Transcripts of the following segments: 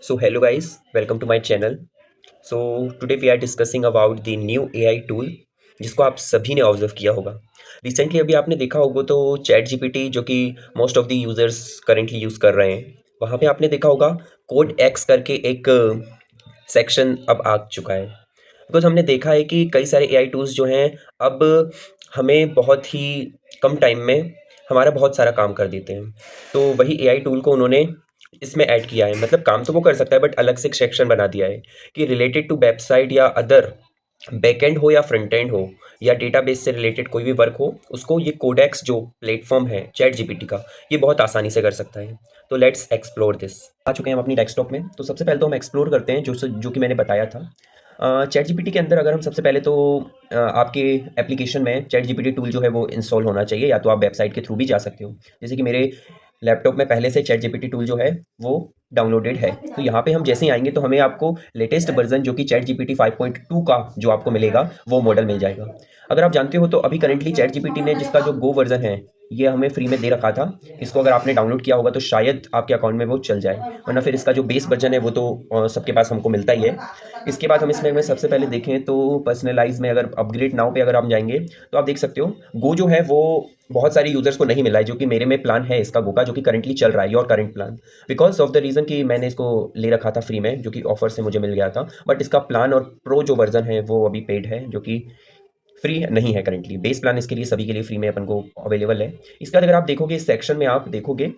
So hello guys, welcome to my channel. So today we are discussing about the new AI tool जिसको आप सभी ने observe किया होगा। रिसेंटली अभी आपने देखा होगा तो चैट जीपीटी जो कि most of the users currently use कर रहे हैं, वहाँ पे आपने देखा होगा कोड एक्स करके एक सेक्शन अब आ चुका है। बिकॉज हमने देखा है कि कई सारे एआई टूल्स जो हैं अब हमें बहुत ही कम टाइम में हमारा बहुत सारा काम कर देते हैं। तो वही एआई टूल को उन्होंने इसमें ऐड किया है, मतलब काम तो वो कर सकता है बट अलग से एक सेक्शन बना दिया है कि रिलेटेड टू वेबसाइट या अदर बैकएंड हो या फ्रंट एंड हो या डेटाबेस से रिलेटेड कोई भी वर्क हो, उसको ये कोडेक्स जो प्लेटफॉर्म है चैट जीपीटी का, ये बहुत आसानी से कर सकता है। तो लेट्स एक्सप्लोर दिस। आ चुके हैं हम अपनी डेस्कटॉप में, तो सबसे पहले तो हम एक्सप्लोर करते हैं जो कि मैंने बताया था। चैट जीपीटी के अंदर अगर हम सबसे पहले तो आपके एप्लीकेशन में चैट जीपीटी टूल जो है वो इंस्टॉल होना चाहिए, या तो आप वेबसाइट के थ्रू भी जा सकते हो। जैसे कि मेरे लैपटॉप में पहले से चैट जीपीटी टूल जो है वो डाउनलोडेड है। तो यहाँ पे हम जैसे ही आएंगे तो हमें आपको लेटेस्ट वर्जन जो कि चैट जीपीटी 5.2 का जो आपको मिलेगा वो मॉडल मिल जाएगा। अगर आप जानते हो तो अभी करेंटली चैट जीपीटी ने जिसका जो गो वर्जन है ये हमें फ्री में दे रखा था। इसको अगर आपने डाउनलोड किया होगा तो शायद आपके अकाउंट में वो चल जाए, वरना फिर इसका जो बेस वर्जन है वो तो सबके पास हमको मिलता ही है। इसके बाद हम इसमें सबसे पहले देखें तो पर्सनलाइज में अगर अपग्रेड नाउ पे अगर आप जाएंगे तो आप देख सकते हो गो जो है वो बहुत सारे यूजर्स को नहीं मिला है, जो कि मेरे में प्लान है इसका गो का, जो कि करंटली चल रहा है your current plan. Because of the reason कि मैंने इसको ले रखा था फ्री में, जो कि ऑफर से मुझे मिल गया था, बट इसका प्लान और प्रो जो वर्जन है वो अभी पेड है, जो कि फ्री नहीं है करंटली। बेस प्लान इसके लिए सभी के लिए फ्री में अपन को अवेलेबल है। इसके बाद अगर आप देखोगे इस सेक्शन में आप देखोगे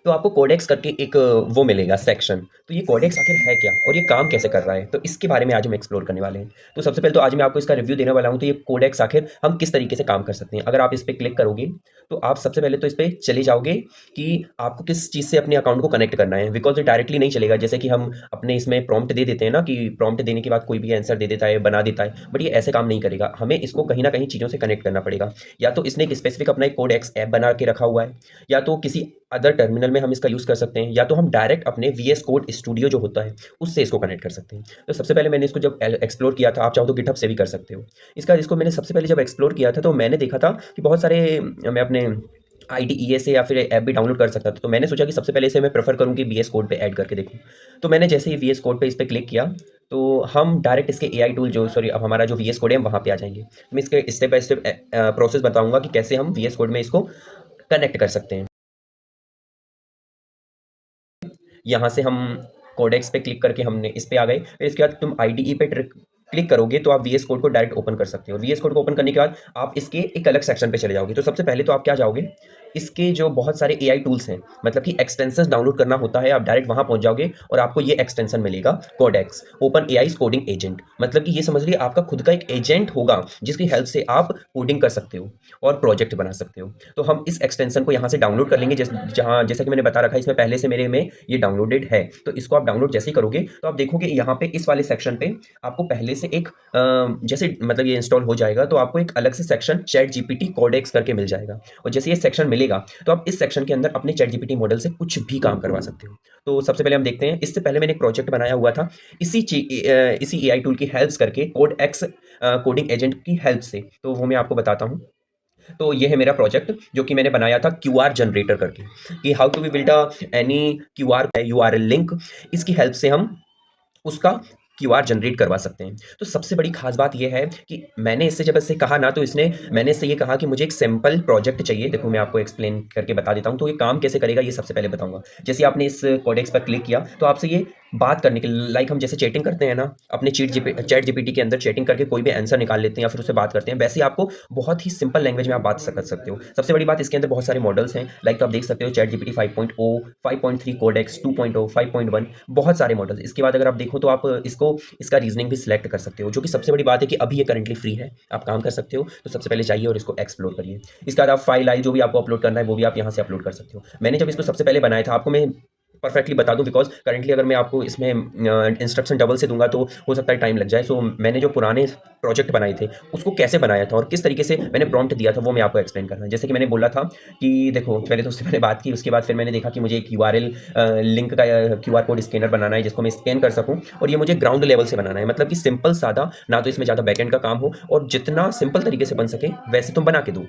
तो आपको कोडेक्स करके एक वो मिलेगा सेक्शन। तो ये कोडेक्स आखिर है क्या और ये काम कैसे कर रहा है, तो इसके बारे में आज हम एक्सप्लोर करने वाले हैं। तो सबसे पहले तो आज मैं आपको इसका रिव्यू देने वाला हूँ। तो ये कोडेक्स आखिर हम किस तरीके से काम कर सकते हैं, अगर आप इस पर क्लिक करोगे तो आप सबसे पहले तो इस पर चले जाओगे कि आपको किस चीज़ से अपने अकाउंट को कनेक्ट करना है। बिकॉज ये डायरेक्टली नहीं चलेगा, जैसे कि हम अपने इसमें प्रॉम्प्ट दे देते हैं ना, कि प्रॉम्प्ट देने के बाद कोई भी आंसर दे देता है, बना देता है, बट ये ऐसे काम नहीं करेगा। हमें इसको कहीं ना कहीं चीज़ों से कनेक्ट करना पड़ेगा। या तो इसने एक स्पेसिफिक अपना एक कोडेक्स ऐप बना के रखा हुआ है, या तो किसी अदर टर्मिनल में हम इसका यूज़ कर सकते हैं, या तो हम डायरेक्ट अपने वीएस कोड स्टूडियो जो होता है उससे इसको कनेक्ट कर सकते हैं। तो सबसे पहले मैंने इसको जब एक्सप्लोर किया था, आप चाहो तो गिटहब से भी कर सकते हो। इसको मैंने सबसे पहले जब एक्सप्लोर किया था तो मैंने देखा था कि बहुत सारे मैं अपने आईडीईए से या फिर ऐप भी डाउनलोड कर सकता था। तो मैंने सोचा कि सबसे पहले इसे मैं प्रेफर करूँ कि वीएस कोड पे ऐड करके देखूँ। तो मैंने जैसे ही वीएस कोड पे इस पर क्लिक किया तो हम डायरेक्ट इसके एआई टूल जो अब हमारा जो वीएस कोड है हम वहाँ पे आ जाएंगे। मैं इसके स्टेप बाय स्टेप प्रोसेस बताऊंगा कि कैसे हम वीएस कोड में इसको कनेक्ट कर सकते हैं। यहाँ से हम कोडेक्स पे क्लिक करके हमने इस पे आ गए। फिर इसके बाद तुम आईडीई पे क्लिक करोगे तो आप वीएस कोड को डायरेक्ट ओपन कर सकते हो। वीएस कोड को ओपन करने के बाद आप इसके एक अलग सेक्शन पे चले जाओगे। तो सबसे पहले तो आप क्या जाओगे, इसके जो बहुत सारे एआई टूल्स हैं, मतलब कि एक्सटेंशंस डाउनलोड करना होता है, आप डायरेक्ट वहाँ पहुँच जाओगे और आपको ये एक्सटेंशन मिलेगा Codex OpenAI coding agent. मतलब कि ये समझ लीजिए आपका खुद का एक एजेंट होगा जिसकी हेल्प से आप कोडिंग कर सकते हो और प्रोजेक्ट बना सकते हो। तो हम इस एक्सटेंशन को यहाँ से डाउनलोड कर लेंगे, जैसा कि मैंने बता रखा है इसमें पहले से मेरे में ये डाउनलोडेड है। तो इसको आप डाउनलोड जैसे ही करोगे तो आप देखोगे यहाँ पे इस वाले सेक्शन पे आपको पहले से एक जैसे मतलब ये इंस्टॉल हो जाएगा तो आपको एक अलग से सेक्शन चैट जीपीटी कोडेक्स करके मिल जाएगा। और जैसे ये सेक्शन मिलेगा तो आप इस सेक्शन के अंदर अपने चैट जीपीटी मॉडल से कुछ भी काम करवा सकते हो। तो सबसे पहले हम देखते हैं, इससे पहले मैंने एक प्रोजेक्ट बनाया हुआ था इसी एआई टूल की हेल्प करके कोड एक्स कोडिंग एजेंट की हेल्प से, तो वो मैं आपको बताता हूँ। तो ये है मेरा प्रोजेक्ट जो कि मैंने बनाया था क्यूआर जनरेटर करके, कि how to be build any QR URL link. इसकी हेल्प से हम उसका क्यूआर जनरेट करवा सकते हैं। तो सबसे बड़ी खास बात यह है कि मैंने इससे जब इससे कहा ना, तो मैंने इससे ये कहा कि मुझे एक सिंपल प्रोजेक्ट चाहिए। देखो मैं आपको एक्सप्लेन करके बता देता हूँ। तो ये काम कैसे करेगा ये सबसे पहले बताऊंगा। जैसे आपने इस कोडेक्स पर क्लिक किया तो आपसे ये बात करने के लाइक हम जैसे चैटिंग करते हैं ना अपने चैट जीपीटी के अंदर, चैटिंग करके कोई भी आंसर निकाल लेते हैं या फिर उससे बात करते हैं, वैसे आपको बहुत ही सिंपल लैंग्वेज में आप बात कर सकते हो। सबसे बड़ी बात इसके अंदर बहुत सारे मॉडल्स हैं, लाइक तो आप देख सकते हो चैट जीपीटी 5.0, 5.3 कोडेक्स 2.0, 5.1, बहुत सारे मॉडल्स। इसके बाद अगर आप देखो तो आप इसका रीजनिंग भी सिलेक्ट कर सकते हो, जो कि सबसे बड़ी बात है कि अभी ये करंटली फ्री है, आप काम कर सकते हो। तो सबसे पहले जाइए और इसको एक्सप्लोर करिए। इसके बाद आप फाइल आई जो भी आपको अपलोड करना है वो भी आप यहाँ से अपलोड कर सकते हो। मैंने जब इसको सबसे पहले बनाया था, आपको मैं परफेक्टली बता दूं बिकॉज करंटली अगर मैं आपको इसमें इंस्ट्रक्शन डबल से दूंगा तो हो सकता है टाइम लग जाए। सो मैंने जो पुराने प्रोजेक्ट बनाए थे उसको कैसे बनाया था और किस तरीके से मैंने प्रॉम्प्ट दिया था वो मैं आपको एक्सप्लेन करना है। जैसे कि मैंने बोला था कि देखो पहले तो उससे मैंने बात की, उसके बाद फिर मैंने देखा कि मुझे एक यूआरएल लिंक का क्यूआर कोड स्कैनर बनाना है जिसको मैं स्कैन कर सकूं, और ये मुझे ग्राउंड लेवल से बनाना है, मतलब कि सिंपल सादा, ना तो इसमें ज़्यादा बैकएंड का काम हो और जितना सिंपल तरीके से बन सके वैसे तुम बना के दो।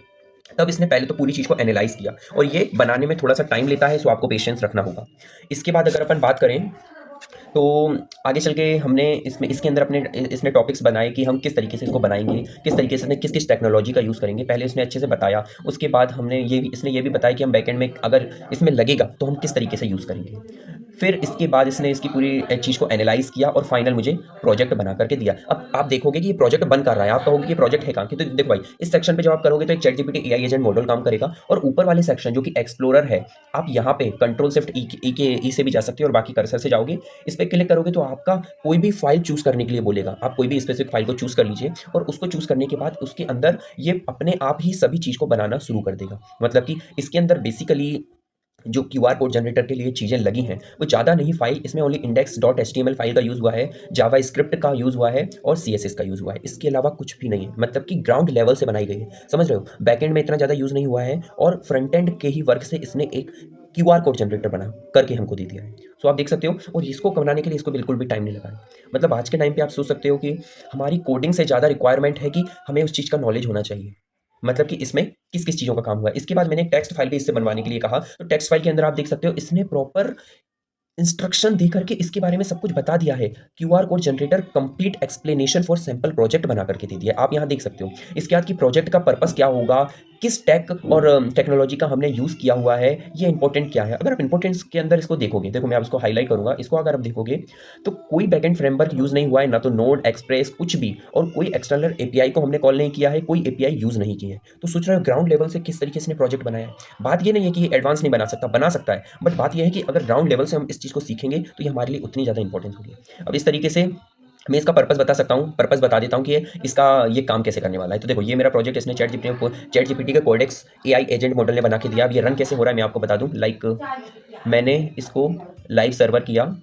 तब इसने पहले तो पूरी चीज़ को एनालाइज किया और ये बनाने में थोड़ा सा टाइम लेता है, सो आपको पेशेंस रखना होगा। इसके बाद अगर अपन बात करें तो आगे चल के हमने इसमें इसके अंदर अपने इसने टॉपिक्स बनाए कि हम किस तरीके से इसको बनाएँगे, किस तरीके से किस किस टेक्नोलॉजी का यूज़ करेंगे। पहले इसने अच्छे से बताया, उसके बाद हमने इसने ये भी बताया कि हम बैकएंड में अगर इसमें लगेगा तो हम किस तरीके से यूज़ करेंगे। फिर इसके बाद इसने इसकी पूरी चीज़ को एनालाइज़ किया और फाइनल मुझे प्रोजेक्ट बना करके दिया। अब आप देखोगे कि ये प्रोजेक्ट बन कर रहा है, आप कहोगे कि ये प्रोजेक्ट है कहाँ की? तो देखो भाई, इस सेक्शन पे जब आप करोगे तो एक चैटजीपीटी एआई एजेंट मॉडल काम करेगा और ऊपर वाले सेक्शन जो कि एक्सप्लोरर है, आप यहाँ पे कंट्रोल शिफ्ट ई से भी जा सकते हो और बाकी कर्सर से जाओगे। इस पे क्लिक करोगे तो आपका कोई भी फाइल चूज़ करने के लिए बोलेगा। आप कोई भी स्पेसिफिक फाइल को चूज़ कर लीजिए और उसको चूज़ करने के बाद उसके अंदर ये अपने आप ही सभी चीज़ को बनाना शुरू कर देगा। मतलब कि इसके अंदर बेसिकली जो क्यूआर कोड जनरेटर के लिए चीज़ें लगी हैं, वो ज़्यादा नहीं फाइल इसमें ओनली index.html फाइल का यूज़ हुआ है, जावास्क्रिप्ट का यूज़ हुआ है और सीएसएस का यूज़ हुआ है। इसके अलावा कुछ भी नहीं है। मतलब कि ग्राउंड लेवल से बनाई गई है। समझ रहे हो? बैकएंड में इतना ज़्यादा यूज़ नहीं हुआ है और फ्रंट एंड के ही वर्क से इसने एक क्यूआर कोड जनरेटर बना करके हमको दे दिया है। सो आप देख सकते हो और इसको बनाने के लिए इसको बिल्कुल भी टाइम नहीं लगा है। मतलब आज के टाइम पे आप सोच सकते हो कि हमारी कोडिंग से ज़्यादा रिक्वायरमेंट है कि हमें उस चीज़ का नॉलेज होना चाहिए। मतलब कि इसमें किस-किस चीज़ों का काम हुआ है। इसके बाद मैंने एक टेक्स्ट फाइल भी इससे बनवाने के लिए कहा, तो टेक्स्ट फाइल के अंदर आप देख सकते हो इसने प्रॉपर इंस्ट्रक्शन दे करके इसके बारे में सब कुछ बता दिया है। QR code generator complete explanation for sample project बना करके दे दिया है। आप यहाँ देख सकते हो। इसके बाद कि प्रोजेक्ट का पर्पस क्या होगा, किस टेक और टेक्नोलॉजी का हमने यूज़ किया हुआ है, ये इंपॉर्टेंट क्या है। अगर आप इंपॉर्टेंस के अंदर इसको देखोगे, देखो मैं आप इसको हाइलाइट करूँगा, इसको अगर आप देखोगे, तो कोई बैकएंड फ्रेमवर्क यूज़ नहीं हुआ है, ना तो नोड, एक्सप्रेस कुछ भी और कोई एक्सटर्नल एपीआई को हमने कॉल नहीं किया है, कोई एपीआई यूज़ नहीं की है। तो सोच रहे हो ग्राउंड लेवल से किस तरीके से इसने प्रोजेक्ट बनाया है। बात ये नहीं है कि ये एडवांस नहीं बना सकता है। बट बात ये है कि अगर ग्राउंड लेवल से हम इस चीज़ को सीखेंगे तो ये हमारे लिए उतनी ज़्यादा इंपॉर्टेंस होगी। अब इस तरीके से मैं इसका पर्पस बता सकता हूँ, पर्पस बता देता हूँ कि इसका ये काम कैसे करने वाला है। तो देखो ये मेरा प्रोजेक्ट इसने चैट जीपीटी के कोडेक्स एआई एजेंट मॉडल ने बना के दिया। अब ये रन कैसे हो रहा है मैं आपको बता दूँ। लाइक मैंने इसको लाइव सर्वर किया,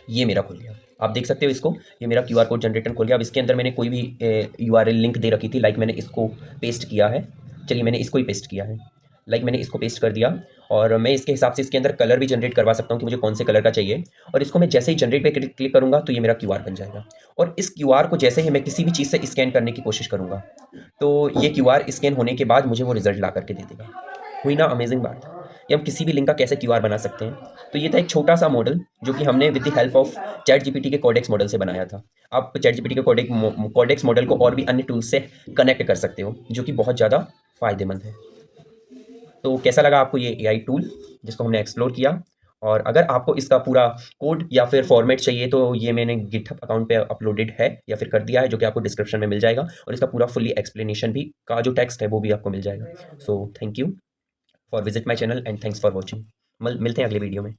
ये मेरा खुल गया। आप देख सकते हो इसको, ये मेरा क्यूआर कोड जनरेटर खुल गया। अब इसके अंदर मैंने कोई भी यूआरएल लिंक दे रखी थी, लाइक मैंने इसको पेस्ट किया है। चलिए मैंने इसको ही पेस्ट किया है। लाइक मैंने इसको पेस्ट कर दिया और मैं इसके हिसाब से इसके अंदर कलर भी जनरेट करवा सकता हूँ कि मुझे कौन से कलर का चाहिए और इसको मैं जैसे ही जनरेट पे क्लिक करूँगा तो ये मेरा क्यूआर बन जाएगा और इस क्यूआर को जैसे ही मैं किसी भी चीज़ से स्कैन करने की कोशिश करूँगा, तो ये क्यूआर स्कैन होने के बाद मुझे वो रिज़ल्ट ला करके दे देगा। हुई ना अमेज़िंग बात? कि हम किसी भी लिंक का कैसे क्यूआर बना सकते हैं। तो ये था एक छोटा-सा मॉडल जो कि हमने with the help of ChatGPT के कोडेक्स मॉडल से बनाया था। आप चैटजीपीटी के कोडेक्स मॉडल को और भी अन्य टूल्स से कनेक्ट कर सकते हो, जो कि बहुत ज़्यादा फ़ायदेमंद है। तो कैसा लगा आपको ये एआई टूल जिसको हमने एक्सप्लोर किया? और अगर आपको इसका पूरा कोड या फिर फॉर्मेट चाहिए तो ये मैंने गिटहब अकाउंट पे अपलोडेड है या फिर कर दिया है, जो कि आपको डिस्क्रिप्शन में मिल जाएगा और इसका पूरा फुल्ली एक्सप्लेनेशन भी का जो टेक्स्ट है वो भी आपको मिल जाएगा। So thank you for visit my channel and thanks for watching. मिलते हैं अगले वीडियो में।